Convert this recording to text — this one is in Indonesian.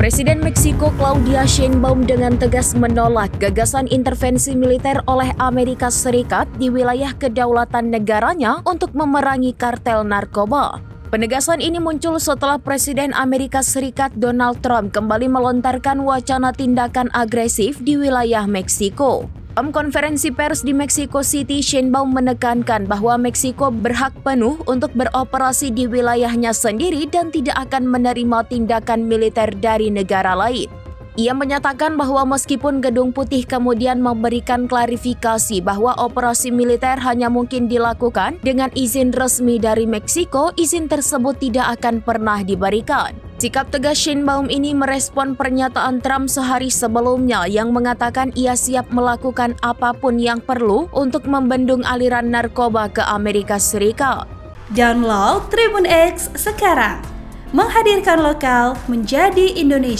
Presiden Meksiko Claudia Sheinbaum dengan tegas menolak gagasan intervensi militer oleh Amerika Serikat di wilayah kedaulatan negaranya untuk memerangi kartel narkoba. Penegasan ini muncul setelah Presiden Amerika Serikat Donald Trump kembali melontarkan wacana tindakan agresif di wilayah Meksiko. Dalam konferensi pers di Mexico City, Sheinbaum menekankan bahwa Meksiko berhak penuh untuk beroperasi di wilayahnya sendiri dan tidak akan menerima tindakan militer dari negara lain. Ia menyatakan bahwa meskipun Gedung Putih kemudian memberikan klarifikasi bahwa operasi militer hanya mungkin dilakukan dengan izin resmi dari Meksiko, izin tersebut tidak akan pernah diberikan. Sikap tegas Sheinbaum ini merespon pernyataan Trump sehari sebelumnya yang mengatakan ia siap melakukan apapun yang perlu untuk membendung aliran narkoba ke Amerika Serikat. Download Tribun X sekarang, menghadirkan lokal menjadi Indonesia.